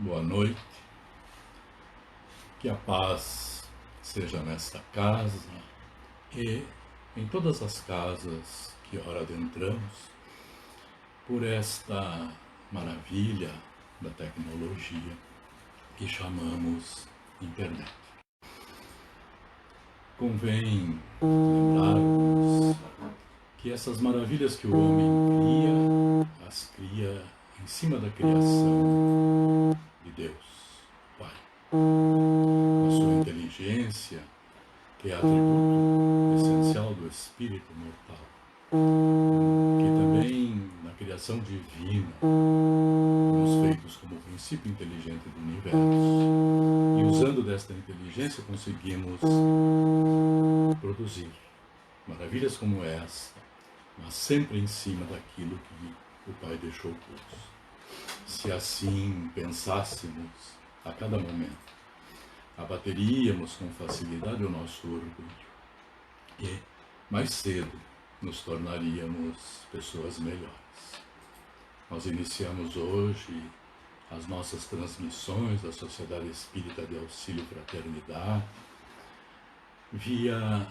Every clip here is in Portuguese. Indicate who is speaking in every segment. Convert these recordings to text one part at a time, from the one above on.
Speaker 1: boa noite, que a paz seja nesta casa e em todas as casas que ora adentramos por esta maravilha da tecnologia que chamamos internet. Convém lembrarmos que essas maravilhas que o homem cria, as cria em cima da criação de Deus, Pai, com a sua inteligência, que é atributo essencial do espírito mortal, que também na criação divina fomos feitos como o princípio inteligente do universo, e usando desta inteligência conseguimos produzir maravilhas como esta, mas sempre em cima daquilo que o Pai deixou curso. Se assim pensássemos a cada momento, abateríamos com facilidade o nosso orgulho e, mais cedo, nos tornaríamos pessoas melhores. Nós iniciamos hoje as nossas transmissões da Sociedade Espírita de Auxílio e Fraternidade via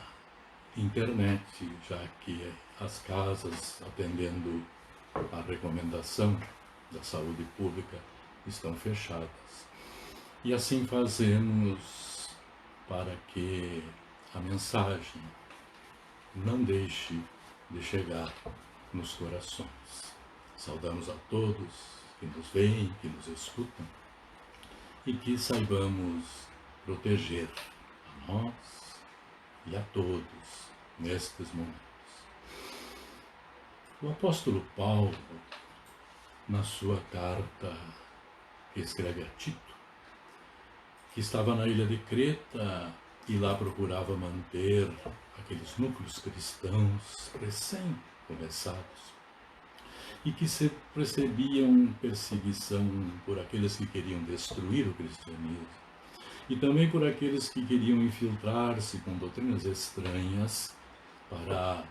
Speaker 1: internet, já que as casas, atendendo à recomendação da saúde pública, estão fechadas. E assim fazemos para que a mensagem não deixe de chegar nos corações. Saudamos a todos que nos veem, que nos escutam, e que saibamos proteger a nós e a todos nestes momentos. O apóstolo Paulo, na sua carta que escreve a Tito, que estava na ilha de Creta e lá procurava manter aqueles núcleos cristãos recém-começados e que se percebiam perseguição por aqueles que queriam destruir o cristianismo e também por aqueles que queriam infiltrar-se com doutrinas estranhas para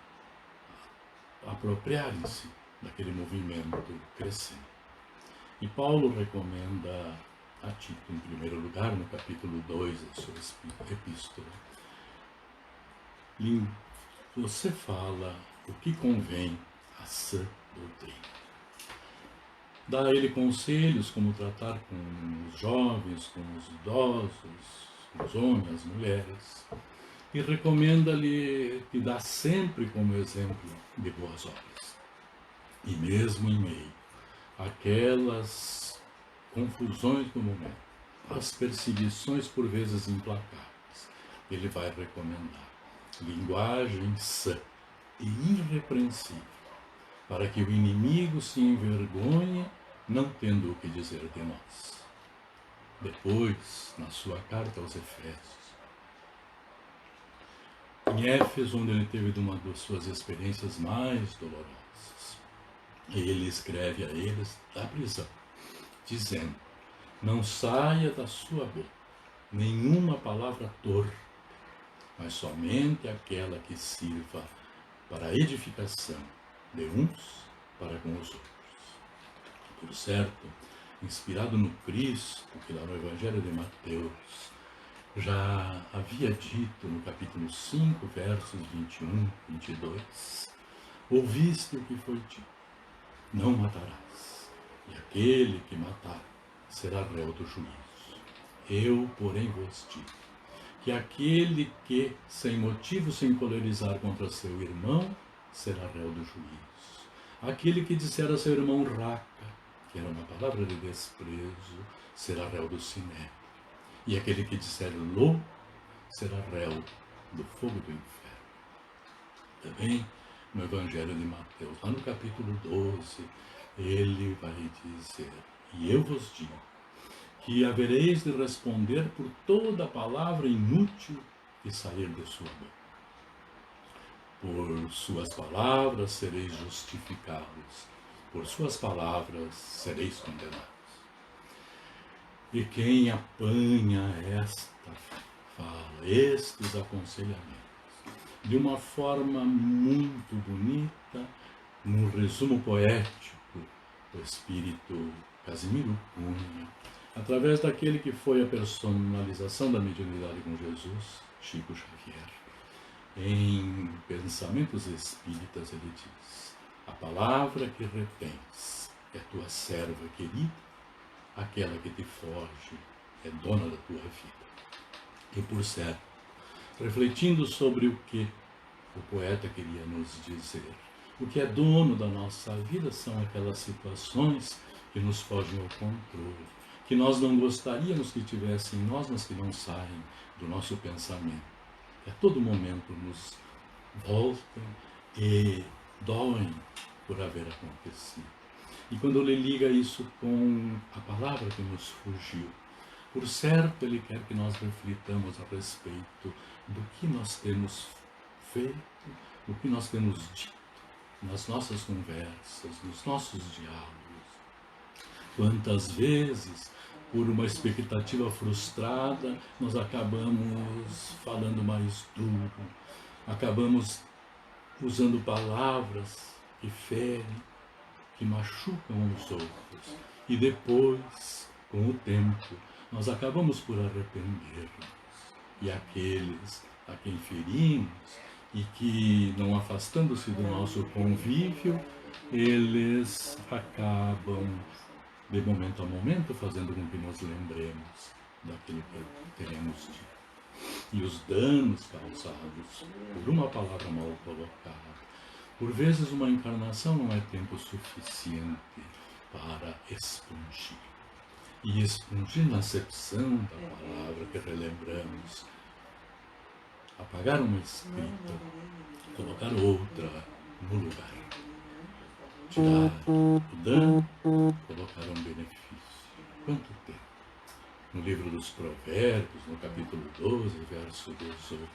Speaker 1: apropriarem-se daquele movimento crescente. E Paulo recomenda a Tito, em primeiro lugar, no capítulo 2 da sua epístola: você fala o que convém à sã doutrina. Dá a ele conselhos como tratar com os jovens, com os idosos, com os homens, as mulheres, e recomenda-lhe que dá sempre como exemplo de boas obras. E mesmo em meio àquelas confusões do momento, as perseguições por vezes implacáveis, ele vai recomendar linguagem sã e irrepreensível, para que o inimigo se envergonhe, não tendo o que dizer de nós. Depois, na sua carta aos Efésios, em Éfeso, onde ele teve uma das suas experiências mais dolorosas, ele escreve a eles da prisão, dizendo: não saia da sua boca nenhuma palavra torpe, mas somente aquela que sirva para a edificação de uns para com os outros. Por certo, inspirado no Cristo, que lá no Evangelho de Mateus já havia dito no capítulo 5, versos 21, 22, ouviste o que foi dito: não matarás, e aquele que matar será réu do juízo. Eu, porém, vos digo que aquele que, sem motivo se encolerizar contra seu irmão, será réu do juízo. Aquele que disser a seu irmão raca, que era uma palavra de desprezo, será réu do sinédrio. E aquele que disser louco, será réu do fogo do inferno. Também no Evangelho de Mateus, lá no capítulo 12, ele vai dizer: e eu vos digo que havereis de responder por toda palavra inútil que sair de sua boca. Por suas palavras sereis justificados, por suas palavras sereis condenados. E quem apanha esta fala, estes aconselhamentos, de uma forma muito bonita, num resumo poético do espírito Casimiro Cunha, através daquele que foi a personalização da mediunidade com Jesus, Chico Xavier. Em Pensamentos Espíritas ele diz: a palavra que retens é tua serva querida, aquela que te foge é dona da tua vida. E por certo, refletindo sobre o que o poeta queria nos dizer, o que é dono da nossa vida são aquelas situações que nos fogem ao controle, que nós não gostaríamos que tivessem em nós, mas que não saem do nosso pensamento, que a todo momento nos voltam e doem por haver acontecido. E quando ele liga isso com a palavra que nos fugiu, por certo ele quer que nós reflitamos a respeito do que nós temos feito, do que nós temos dito nas nossas conversas, nos nossos diálogos. Quantas vezes, por uma expectativa frustrada, nós acabamos falando mais duro, acabamos usando palavras que ferem, que machucam os outros. E depois, com o tempo, nós acabamos por arrepender-nos. E aqueles a quem ferimos e que, não afastando-se do nosso convívio, eles acabam, de momento a momento, fazendo com que nos lembremos daquilo que teremos dito. E os danos causados por uma palavra mal colocada. Por vezes uma encarnação não é tempo suficiente para expungir. E expungir na acepção da palavra que relembramos, apagar uma escrita, colocar outra no lugar, tirar o dano, colocar um benefício. Quanto tempo? No livro dos Provérbios, no capítulo 12, verso 18,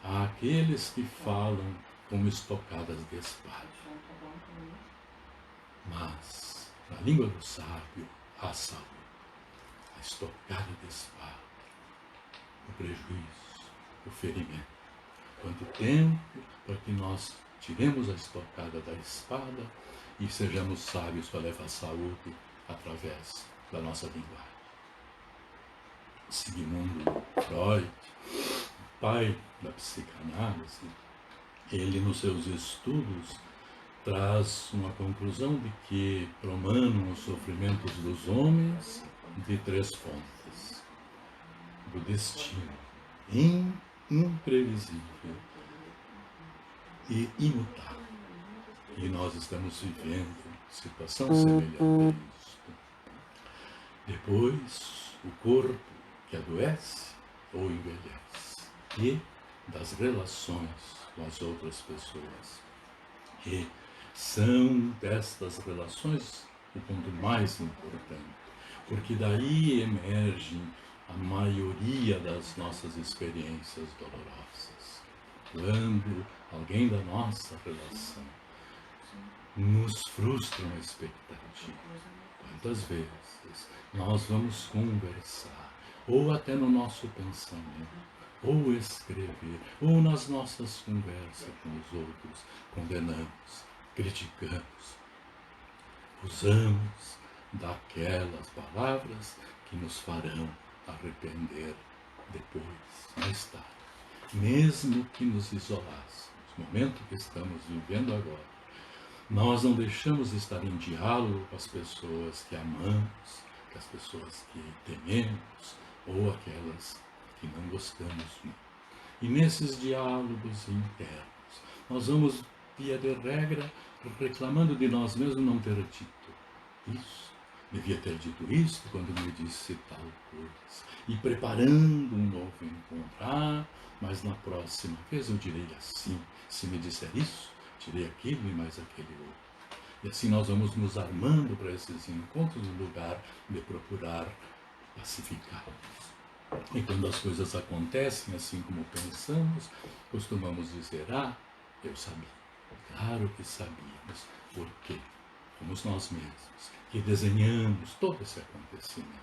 Speaker 1: há aqueles que falam como estocadas de espada. Mas, na língua do sábio, há saúde. A estocada de espada, o prejuízo, o ferimento. Quanto tempo para que nós tiremos a estocada da espada e sejamos sábios para levar saúde através da nossa linguagem. Sigmund Freud, pai da psicanálise, ele nos seus estudos traz uma conclusão de que promanam os sofrimentos dos homens de 3 fontes: do destino imprevisível e imutável. E nós estamos vivendo situação semelhante a isto. Depois, o corpo que adoece ou envelhece, e das relações com as outras pessoas. E são destas relações o ponto mais importante, porque daí emergem a maioria das nossas experiências dolorosas. Quando alguém da nossa relação nos frustra uma expectativa, quantas vezes nós vamos conversar, ou até no nosso pensamento, ou escrever, ou nas nossas conversas com os outros, condenamos, criticamos, usamos daquelas palavras que nos farão arrepender depois, mais tarde. Mesmo que nos isolássemos, no momento que estamos vivendo agora, nós não deixamos de estar em diálogo com as pessoas que amamos, com as pessoas que tememos, ou aquelas que não gostamos muito. E nesses diálogos internos, nós vamos, via de regra, reclamando de nós mesmos não ter dito isso. Devia ter dito isso quando me disse tal coisa. E preparando um novo encontro. Mas na próxima vez eu direi assim. Se me disser isso, direi aquilo e mais aquele outro. E assim nós vamos nos armando para esses encontros no lugar de procurar pacificá-los. E quando as coisas acontecem assim como pensamos, costumamos dizer: eu sabia. Claro que sabíamos. Por quê? Fomos nós mesmos que desenhamos todo esse acontecimento,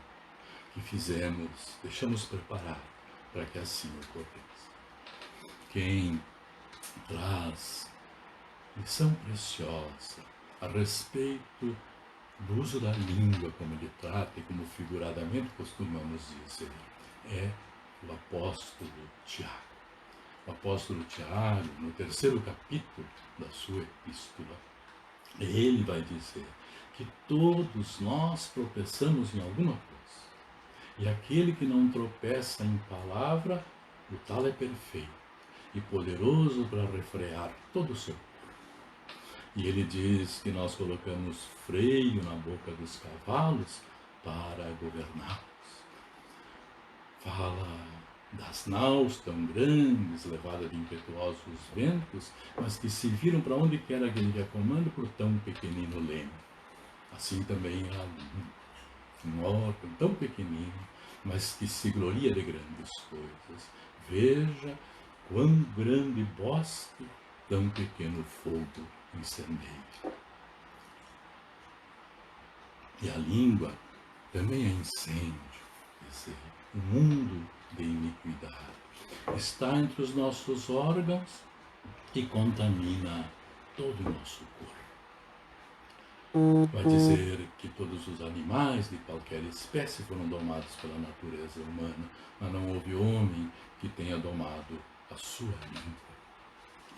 Speaker 1: que fizemos, deixamos preparado para que assim ocorresse. Quem traz lição preciosa a respeito do uso da língua, como ele trata e como figuradamente costumamos dizer, é o apóstolo Tiago. O apóstolo Tiago, no 3º capítulo da sua epístola, ele vai dizer que todos nós tropeçamos em alguma coisa. E aquele que não tropeça em palavra, o tal é perfeito e poderoso para refrear todo o seu corpo. E ele diz que nós colocamos freio na boca dos cavalos para governá-los. Fala das naus tão grandes, levadas de impetuosos ventos, mas que se viram para onde quer aquele que a comanda por tão pequenino leme. Assim também a língua, um órgão tão pequenino, mas que se gloria de grandes coisas. Veja quão grande bosque, tão pequeno fogo incendeia. E a língua também é incêndio, quer dizer, um mundo de iniquidade. Está entre os nossos órgãos e contamina todo o nosso corpo. Vai dizer que todos os animais de qualquer espécie foram domados pela natureza humana, mas não houve homem que tenha domado a sua língua.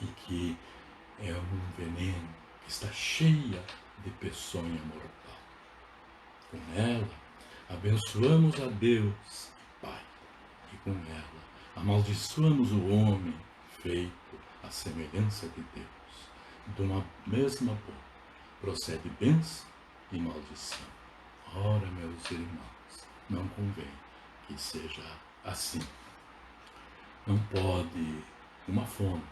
Speaker 1: E que é um veneno que está cheia de peçonha mortal. Com ela, abençoamos a Deus, Pai, e com ela, amaldiçoamos o homem feito à semelhança de Deus. De uma mesma boca procede bênção e maldição. Ora, meus irmãos, não convém que seja assim. Não pode uma fonte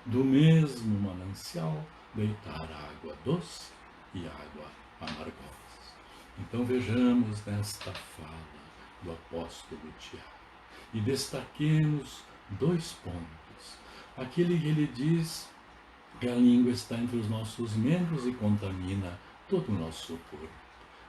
Speaker 1: do mesmo manancial deitar água doce e água amargosa. Então vejamos nesta fala do apóstolo Tiago e destaquemos 2 pontos. Aquele que ele diz que a língua está entre os nossos membros e contamina todo o nosso corpo.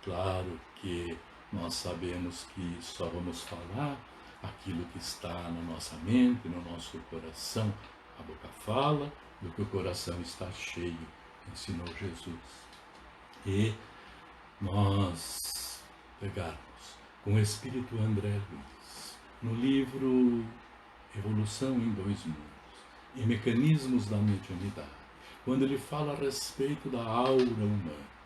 Speaker 1: Claro que nós sabemos que só vamos falar aquilo que está na nossa mente, no nosso coração. A boca fala do que o coração está cheio, ensinou Jesus. E nós pegarmos com o espírito André Luiz, no livro Evolução em 2 Mundos e Mecanismos da Mediunidade, quando ele fala a respeito da aura humana,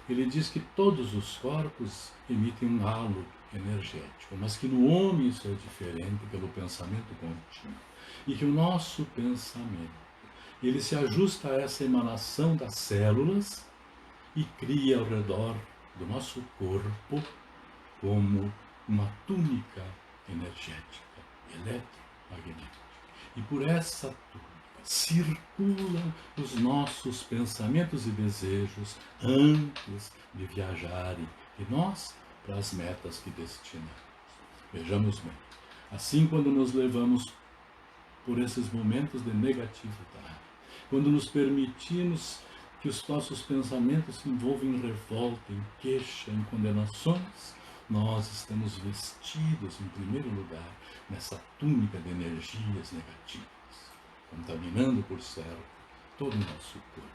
Speaker 1: ele diz que todos os corpos emitem um halo energético, mas que no homem isso é diferente pelo pensamento contínuo. E que o nosso pensamento, ele se ajusta a essa emanação das células e cria ao redor do nosso corpo como uma túnica energética, eletromagnética. E por essa túnica circulam os nossos pensamentos e desejos antes de viajarem de nós para as metas que destinamos. Vejamos bem, assim quando nos levamos por esses momentos de negatividade, quando nos permitimos que os nossos pensamentos se envolvam em revolta, em queixa, em condenações, nós estamos vestidos, em primeiro lugar, nessa túnica de energias negativas, contaminando, por certo, todo o nosso corpo.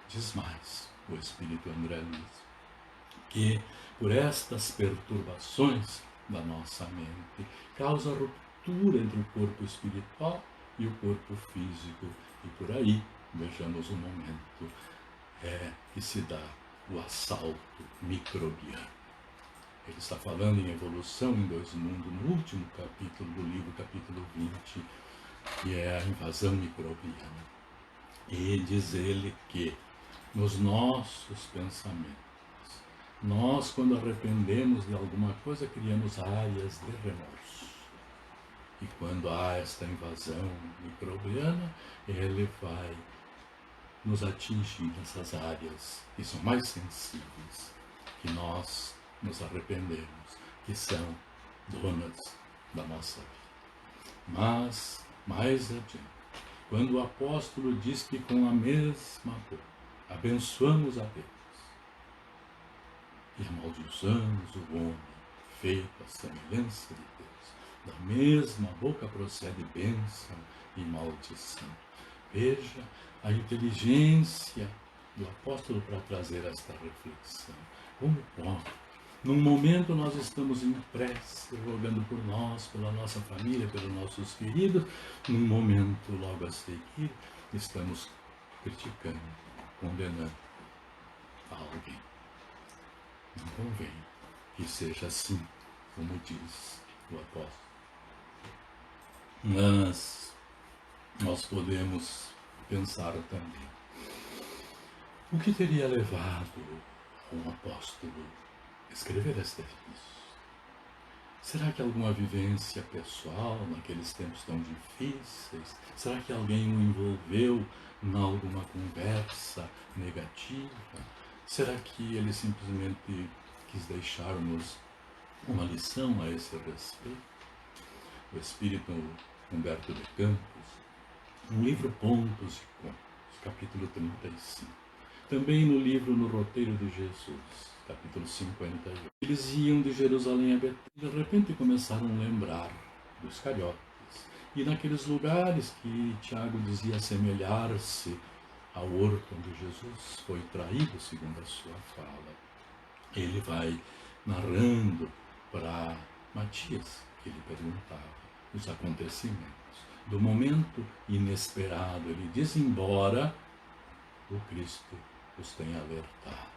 Speaker 1: Diz mais o Espírito André Luiz, que por estas perturbações da nossa mente, causa ruptura entre o corpo espiritual e o corpo físico, e por aí vejamos o momento que se dá o assalto microbiano. Ele está falando em evolução em 2 mundos, no último capítulo do livro, capítulo 20, que é a invasão microbiana. E diz ele que nos nossos pensamentos, nós, quando arrependemos de alguma coisa, criamos áreas de remorso. E quando há esta invasão microbiana, ele vai nos atingir nessas áreas que são mais sensíveis, que nós nos arrependemos, que são donas da nossa vida. Mas, mais adiante, quando o apóstolo diz que com a mesma boca abençoamos a Deus e amaldiçoamos o homem feito à semelhança de Deus, da mesma boca procede bênção e maldição. Veja a inteligência do apóstolo para trazer esta reflexão. Como pode? Num momento nós estamos em prece, rogando por nós, pela nossa família, pelos nossos queridos. Num momento logo a seguir, estamos criticando, condenando alguém. Não convém que seja assim, como diz o apóstolo. Mas nós podemos pensar também, o que teria levado um apóstolo a escrever este livro? Será que alguma vivência pessoal naqueles tempos tão difíceis? Será que alguém o envolveu em alguma conversa negativa? Será que ele simplesmente quis deixar-nos uma lição a esse respeito? O Espírito Humberto de Campos, no livro Pontos e Contos, capítulo 35. Também no livro No Roteiro de Jesus, capítulo 58. Eles iam de Jerusalém a Betânia e de repente começaram a lembrar dos cariotas. E naqueles lugares que Tiago dizia assemelhar-se ao horto onde Jesus foi traído, segundo a sua fala, ele vai narrando para Matias, que ele perguntava os acontecimentos. Do momento inesperado, ele diz, embora o Cristo os tenha alertado.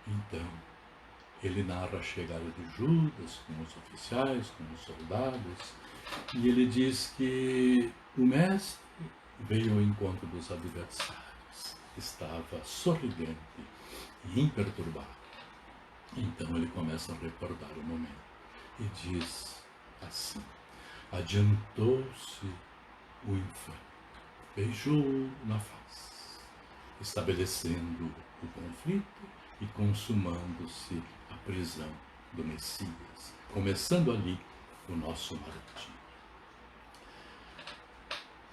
Speaker 1: Então, ele narra a chegada de Judas com os oficiais, com os soldados, e ele diz que o mestre veio ao encontro dos adversários, estava sorridente e imperturbável. Então ele começa a recordar o momento e diz assim: adiantou-se o infante, beijou-o na face, estabelecendo o conflito e consumando-se a prisão do Messias, começando ali o nosso martírio.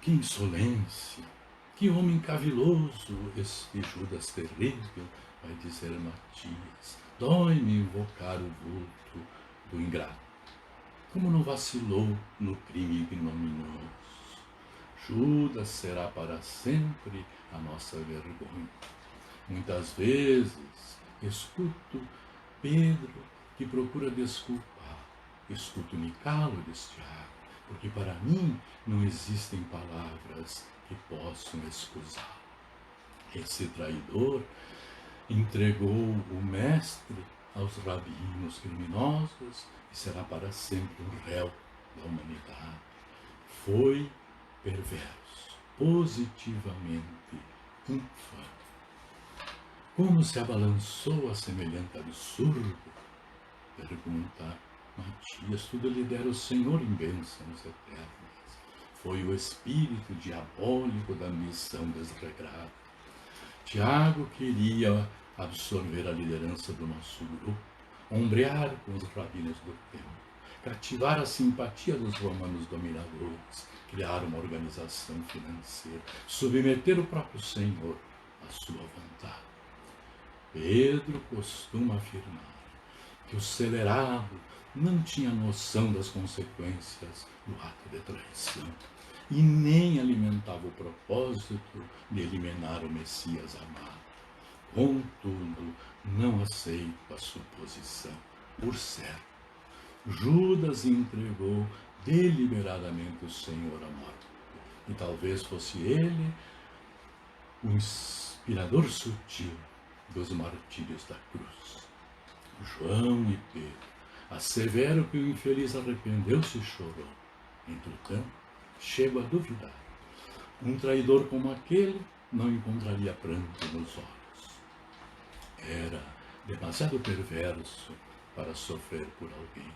Speaker 1: Que insolência, que homem caviloso este Judas terrível, vai dizer Matias. Dói-me invocar o vulto do ingrato. Como não vacilou no crime ignominioso? Judas será para sempre a nossa vergonha. Muitas vezes escuto Pedro que procura desculpar. Escuto Nicalo deste Tiago, porque para mim não existem palavras que possam excusar. Esse traidor entregou o mestre aos rabinos criminosos e será para sempre um réu da humanidade. Foi perverso, positivamente infame. Como se abalançou a semelhante absurdo? Pergunta Matias. Tudo lhe dera o Senhor em bênçãos eternas. Foi o espírito diabólico da missão desregrada. Tiago queria absorver a liderança do nosso grupo, ombrear com os rabinos do tempo, cativar a simpatia dos romanos dominadores, criar uma organização financeira, submeter o próprio Senhor à sua vontade. Pedro costuma afirmar que o celerado não tinha noção das consequências do ato de traição e nem alimentava o propósito de eliminar o Messias amado. Contudo, não aceito a suposição. Por certo, Judas entregou deliberadamente o Senhor à morte. E talvez fosse ele o inspirador sutil dos martírios da cruz. João e Pedro asseveram que o infeliz arrependeu-se e chorou. Entretanto, chego a duvidar. Um traidor como aquele não encontraria pranto nos olhos. Era demasiado perverso para sofrer por alguém.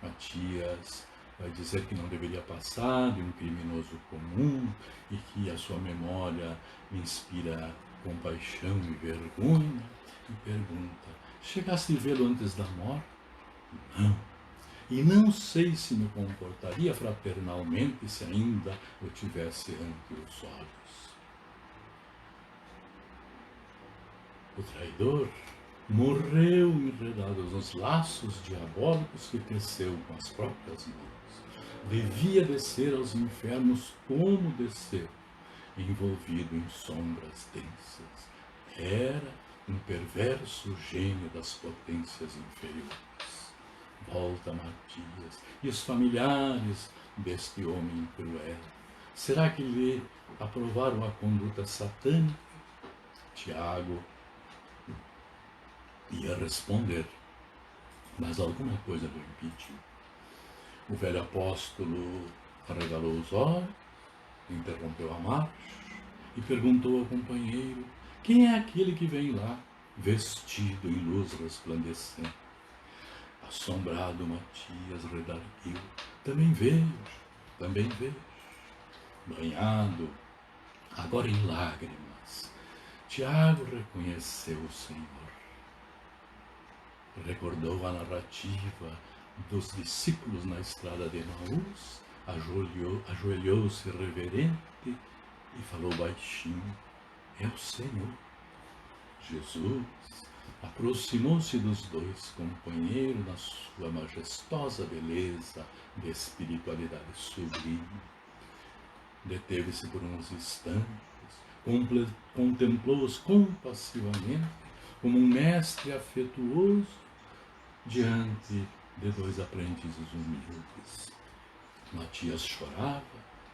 Speaker 1: Matias vai dizer que não deveria passar de um criminoso comum e que a sua memória me inspira compaixão e vergonha, e pergunta: chegaste a vê-lo antes da morte? Não. E não sei se me comportaria fraternalmente se ainda o tivesse ante os olhos. O traidor morreu enredado nos laços diabólicos que teceu com as próprias mãos. Devia descer aos infernos como desceu, envolvido em sombras densas. Era um perverso gênio das potências inferiores. Volta Matias, e os familiares deste homem cruel, será que lhe aprovaram a conduta satânica? Tiago ia responder, mas alguma coisa lhe impediu. O velho apóstolo arregalou os olhos, interrompeu a marcha e perguntou ao companheiro: quem é aquele que vem lá, vestido em luz resplandecente? Assombrado, Matias redarguiu: também vejo. Banhado, agora em lágrimas, Tiago reconheceu o Senhor. Recordou a narrativa dos discípulos na estrada de Emaús, ajoelhou-se reverente e falou baixinho: é o Senhor. Jesus aproximou-se dos dois companheiros na sua majestosa beleza de espiritualidade sublime. Deteve-se por uns instantes, contemplou-os compassivamente, como um mestre afetuoso diante de dois aprendizes humildes. Matias chorava,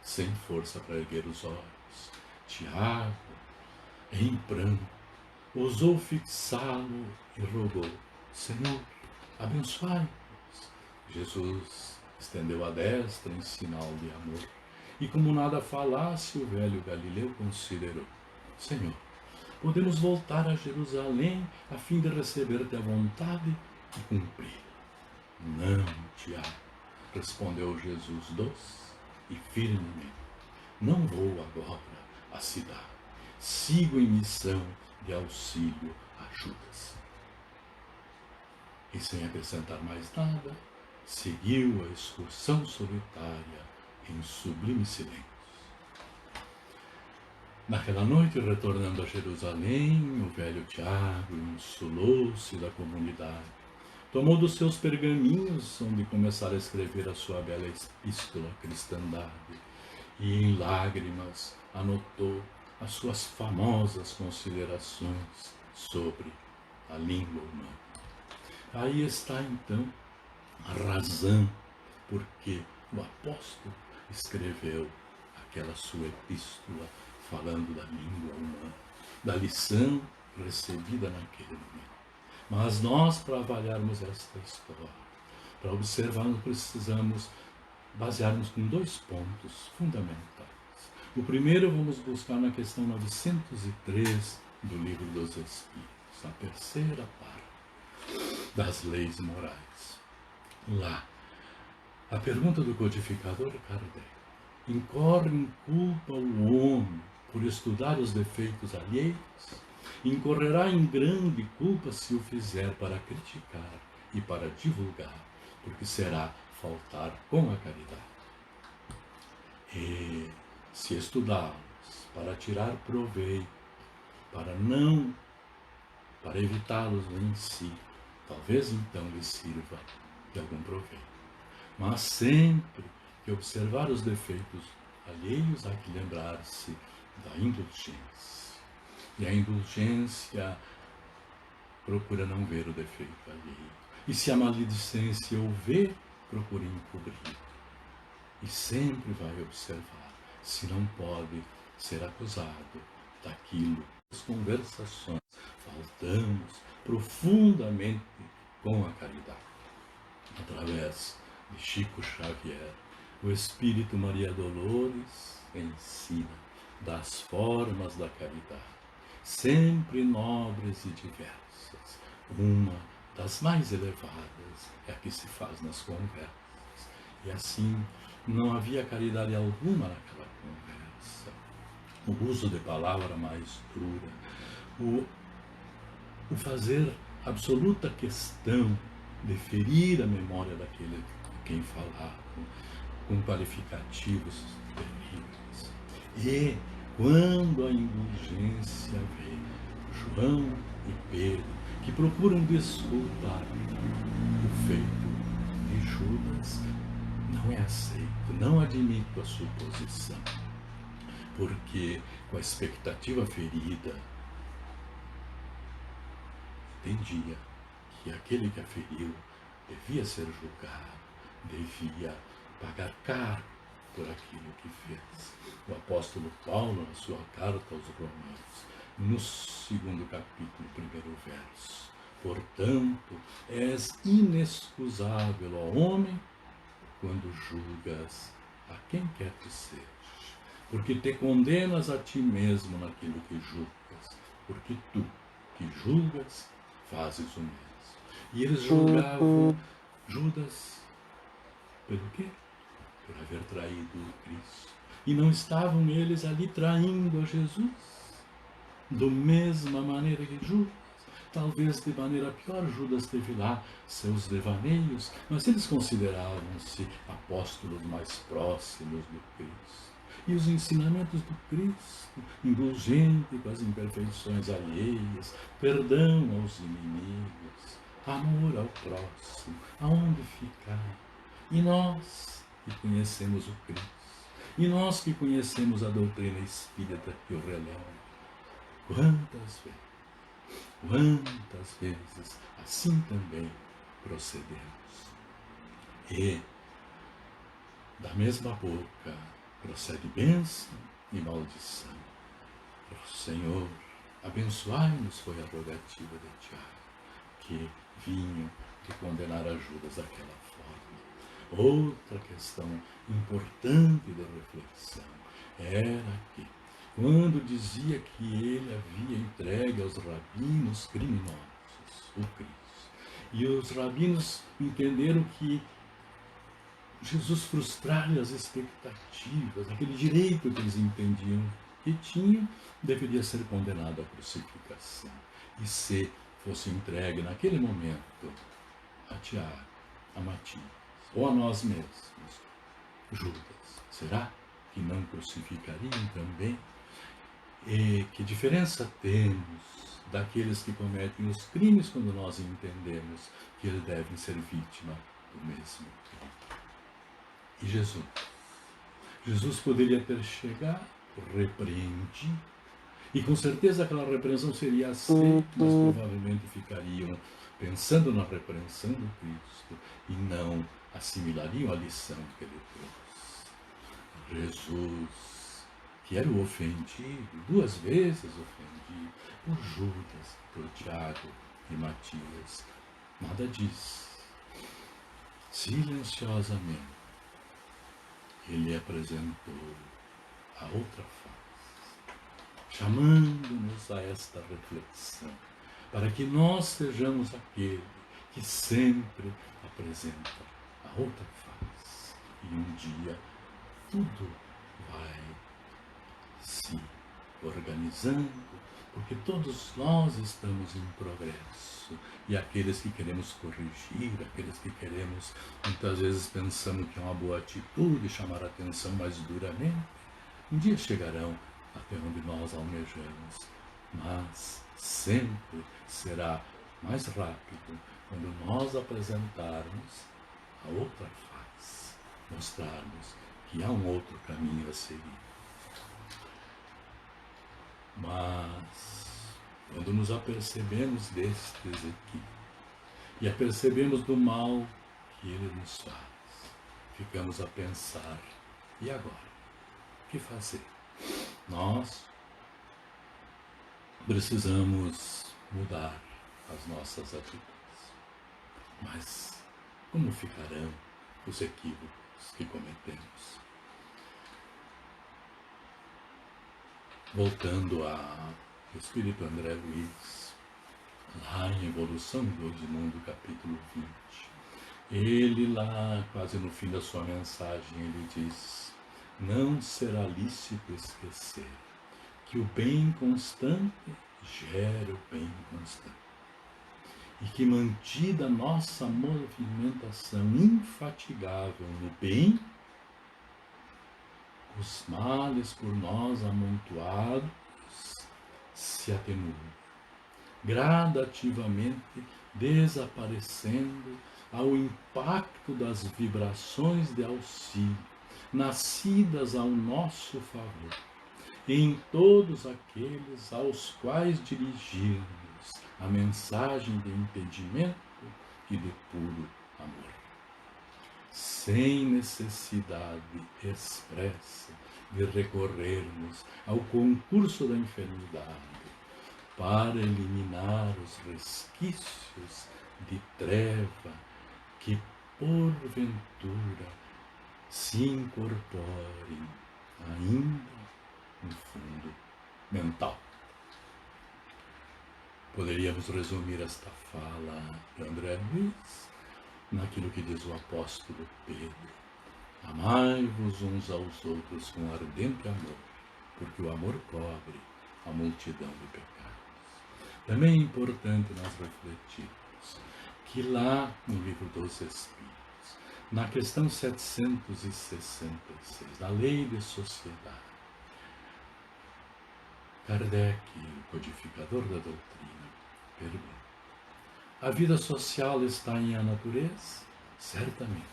Speaker 1: sem força para erguer os olhos. Tiago, em pranto, ousou fixá-lo e rogou: Senhor, abençoai-nos. Jesus estendeu a destra em sinal de amor. E como nada falasse, o velho Galileu considerou: Senhor, podemos voltar a Jerusalém a fim de receber-te à vontade e cumprir. Não, Tiago, respondeu Jesus doce e firmemente. Não vou agora à cidade. Sigo em missão de auxílio a Judas. E sem acrescentar mais nada, seguiu a excursão solitária em sublime silêncio. Naquela noite, retornando a Jerusalém, o velho Tiago insulou-se da comunidade. Tomou dos seus pergaminhos, onde começara a escrever a sua bela epístola à cristandade, e em lágrimas anotou as suas famosas considerações sobre a língua humana. Aí está então a razão por que o apóstolo escreveu aquela sua epístola falando da língua humana, da lição recebida naquele momento. Mas nós, para avaliarmos esta história, para observarmos, precisamos basearmos em 2 pontos fundamentais. O primeiro vamos buscar na questão 903 do Livro dos Espíritos, a terceira parte das leis morais. Lá, a pergunta do codificador Kardec: incorre em culpa o homem por estudar os defeitos alheios? Incorrerá em grande culpa se o fizer para criticar e para divulgar, porque será faltar com a caridade. E se estudá-los para tirar proveito, para evitá-los em si, talvez então lhe sirva de algum proveito. Mas sempre que observar os defeitos alheios, há que lembrar-se da indulgência. E a indulgência procura não ver o defeito alheio. E se a maledicência o vê, procura encobrir. E sempre vai observar se não pode ser acusado daquilo. As conversações faltamos profundamente com a caridade. Através de Chico Xavier, o Espírito Maria Dolores ensina das formas da caridade, sempre nobres e diversas. Uma das mais elevadas é a que se faz nas conversas. E assim, não havia caridade alguma naquela conversa. O uso de palavra mais dura, o fazer absoluta questão de ferir a memória daquele a quem falavam, com qualificativos terríveis. E quando a indulgência vê João e Pedro, que procuram desculpar o feito de Judas, não é aceito, não admito a suposição, porque com a expectativa ferida, entendia que aquele que a feriu devia ser julgado, devia pagar caro por aquilo que fez. O apóstolo Paulo, na sua carta aos Romanos, no 2º capítulo, 1º verso: portanto, és inexcusável, ó homem, quando julgas a quem quer que seja, porque te condenas a ti mesmo naquilo que julgas, porque tu, que julgas, fazes o mesmo. E eles julgavam Judas pelo quê? Por haver traído o Cristo. E não estavam eles ali traindo a Jesus? Da mesma maneira que Judas. Talvez de maneira pior, Judas teve lá seus devaneios, mas eles consideravam-se apóstolos mais próximos do Cristo. E os ensinamentos do Cristo, indulgente com as imperfeições alheias, perdão aos inimigos, amor ao próximo, aonde ficar? E nós que conhecemos o Cristo, e nós que conhecemos a doutrina espírita que o releva, quantas vezes assim também procedemos? E da mesma boca procede bênção e maldição. O Senhor, abençoai-nos, foi a rogativa de Tiago, que vinham de condenar a Judas daquela forma. Outra questão importante de reflexão era que, quando dizia que ele havia entregue aos rabinos criminosos o Cristo, e os rabinos entenderam que Jesus frustrara as expectativas, aquele direito que eles entendiam que tinham, deveria ser condenado à crucificação. E se fosse entregue naquele momento a Tiago, a Matias, ou a nós mesmos, Judas, será que não crucificariam também? E que diferença temos daqueles que cometem os crimes quando nós entendemos que eles devem ser vítima do mesmo crime? E Jesus poderia ter chegado, repreendido, e com certeza aquela repreensão seria aceita, mas provavelmente ficariam pensando na repreensão do Cristo e não assimilariam a lição que ele trouxe. Jesus, que era o ofendido, 2 vezes ofendido, por Judas, por Tiago e Matias, nada disso. Silenciosamente, ele apresentou a outra face, chamando-nos a esta reflexão, para que nós sejamos aquele que sempre apresenta a outra face. E um dia tudo vai se organizando, porque todos nós estamos em progresso. E aqueles que queremos corrigir, aqueles que queremos, muitas vezes pensamos que é uma boa atitude, chamar a atenção mais duramente, um dia chegarão até onde nós almejamos, mas sempre será mais rápido quando nós apresentarmos a outra face, mostrarmos que há um outro caminho a seguir. Mas quando nos apercebemos destes aqui e apercebemos do mal que ele nos faz, ficamos a pensar, e agora? O que fazer? Nós precisamos mudar as nossas atitudes. Mas como ficarão os equívocos que cometemos? Voltando ao Espírito André Luiz, lá em Evolução do Mundo, capítulo 20, ele lá, quase no fim da sua mensagem, ele diz: não será lícito esquecer que o bem constante gera o bem constante, e que, mantida nossa movimentação infatigável no bem, os males por nós amontoados se atenuam, gradativamente desaparecendo ao impacto das vibrações de auxílio, nascidas ao nosso favor, em todos aqueles aos quais dirigirmos a mensagem de impedimento e de puro amor, sem necessidade expressa de recorrermos ao concurso da enfermidade para eliminar os resquícios de treva que porventura se incorporem ainda no fundo mental. Poderíamos resumir esta fala de André Luiz naquilo que diz o apóstolo Pedro: amai-vos uns aos outros com ardente amor, porque o amor cobre a multidão de pecados. Também é importante nós refletirmos que lá no Livro dos Espíritos, na questão 766 da Lei de Sociedade, Kardec, o codificador da doutrina, pergunta: a vida social está em a natureza? Certamente.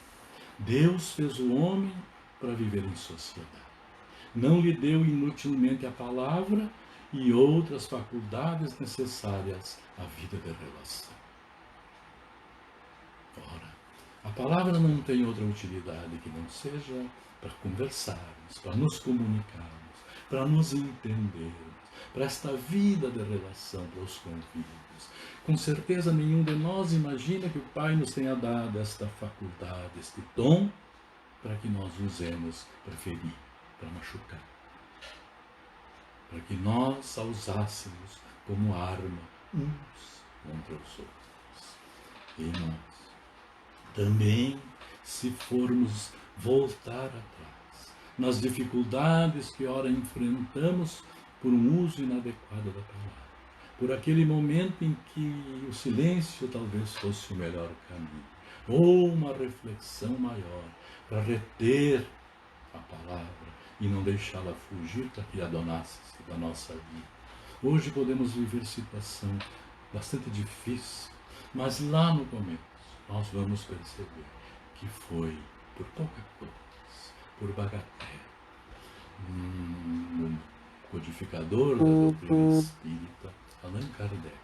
Speaker 1: Deus fez o homem para viver em sociedade. Não lhe deu inutilmente a palavra e outras faculdades necessárias à vida de relação. Ora, a palavra não tem outra utilidade que não seja para conversarmos, para nos comunicarmos, para nos entendermos, para esta vida de relação, para os convívios. Com certeza nenhum de nós imagina que o Pai nos tenha dado esta faculdade, este dom, para que nós usemos para ferir, para machucar, para que nós a usássemos como arma uns contra os outros. E nós também, se formos voltar atrás nas dificuldades que ora enfrentamos por um uso inadequado da palavra, por aquele momento em que o silêncio talvez fosse o melhor caminho, ou uma reflexão maior para reter a palavra e não deixá-la fugir para que adonasse-se da nossa vida. Hoje podemos viver situação bastante difícil, mas lá no começo nós vamos perceber que foi por pouca coisa, por bagatela. O codificador da doutrina espírita, Allan Kardec,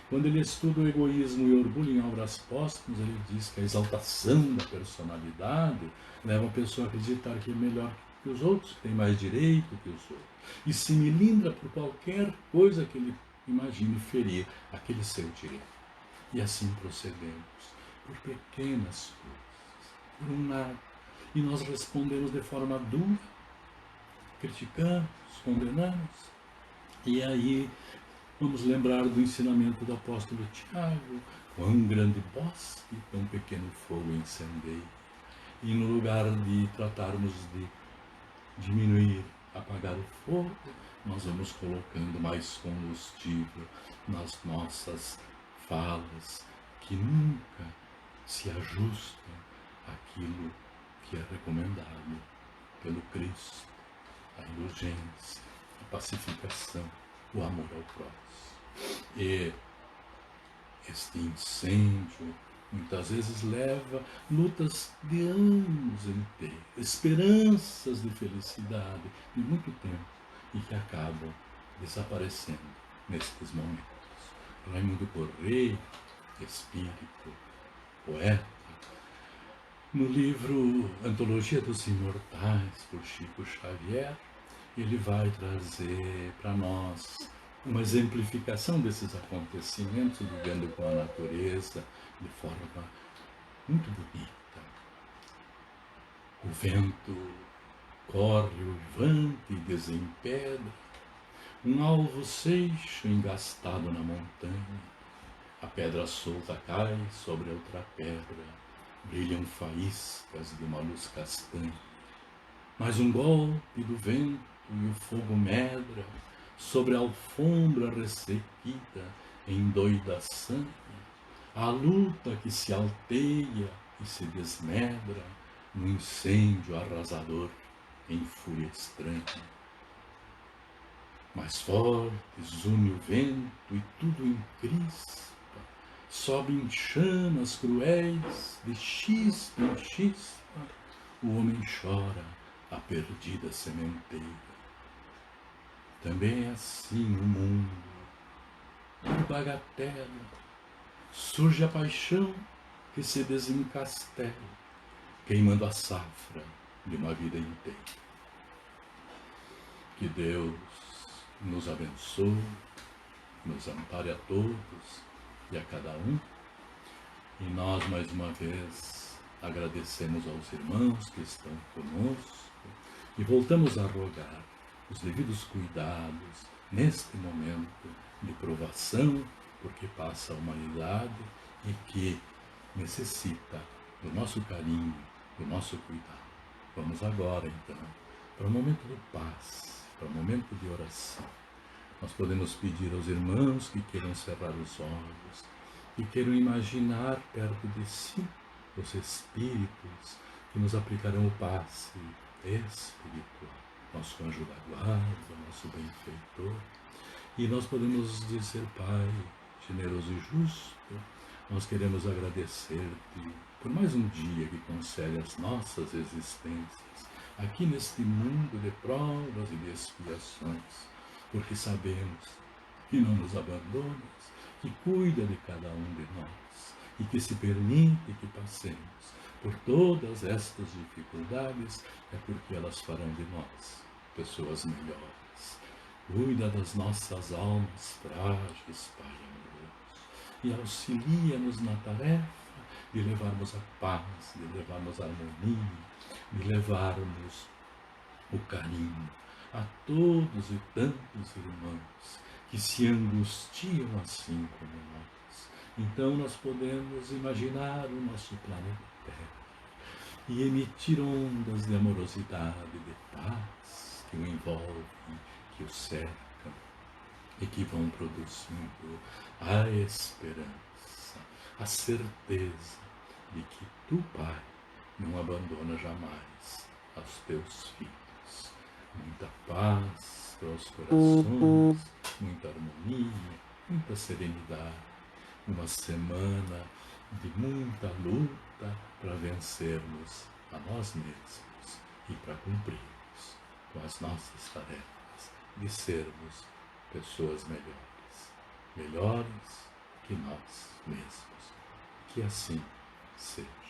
Speaker 1: quando ele estuda o egoísmo e o orgulho em obras póstumas, ele diz que a exaltação da personalidade leva a pessoa a acreditar que é melhor que os outros, que tem mais direito que os outros, e se melindra por qualquer coisa que ele imagine ferir aquele seu direito. E assim procedemos, por pequenas coisas, por um nada. E nós respondemos de forma dura, criticamos, condenamos. E aí vamos lembrar do ensinamento do apóstolo Tiago: quão grande bosque, tão pequeno fogo incendeia. E no lugar de tratarmos de diminuir, apagar o fogo, nós vamos colocando mais combustível nas nossas falas, que nunca se ajustam àquilo que é recomendado pelo Cristo: a indulgência, a pacificação, o amor ao próximo. E este incêndio muitas vezes leva lutas de anos inteiros, esperanças de felicidade de muito tempo, e que acabam desaparecendo nestes momentos. Raimundo Correia, espírito, poeta, no livro Antologia dos Imortais, por Chico Xavier, ele vai trazer para nós uma exemplificação desses acontecimentos, vivendo com a natureza de forma muito bonita. O vento corre uivante e desempedra, um alvo seixo engastado na montanha, a pedra solta cai sobre outra pedra, brilham faíscas de uma luz castanha. Mais um golpe do vento e o fogo medra sobre a alfombra ressequida em doida sanha, a luta que se alteia e se desmedra no incêndio arrasador em fúria estranha. Mais fortes une o vento e tudo encrispa, sobe em chamas cruéis, de chispa em chispa, o homem chora a perdida sementeira. Também é assim o mundo por bagatela, surge a paixão que se desencastela, queimando a safra de uma vida inteira. Que Deus nos abençoe, nos ampare a todos e a cada um. E nós, mais uma vez, agradecemos aos irmãos que estão conosco e voltamos a rogar os devidos cuidados neste momento de provação, porque passa a humanidade e que necessita do nosso carinho, do nosso cuidado. Vamos agora, então, para o momento de paz, para o momento de oração. Nós podemos pedir aos irmãos que queiram cerrar os olhos, que queiram imaginar perto de si os espíritos que nos aplicarão o passe espiritual, nosso anjo da guarda, nosso benfeitor. E nós podemos dizer: Pai generoso e justo, nós queremos agradecer-te por mais um dia que concede às nossas existências, aqui neste mundo de provas e de expiações, porque sabemos que não nos abandonas, que cuida de cada um de nós e que se permite que passemos por todas estas dificuldades, é porque elas farão de nós pessoas melhores. Cuida das nossas almas frágeis, Pai amoroso, e auxilia-nos na tarefa de levarmos a paz, de levarmos a harmonia, de levarmos o carinho a todos e tantos irmãos que se angustiam assim como nós. Então nós podemos imaginar o nosso planeta Terra e emitir ondas de amorosidade, de paz que o envolvem, que o cercam e que vão produzindo a esperança, a certeza de que tu, Pai, não abandona jamais aos teus filhos. Muita paz para os corações, muita harmonia, muita serenidade. Uma semana de muita luta para vencermos a nós mesmos e para cumprirmos com as nossas tarefas de sermos pessoas melhores, melhores que nós mesmos. Que assim seja.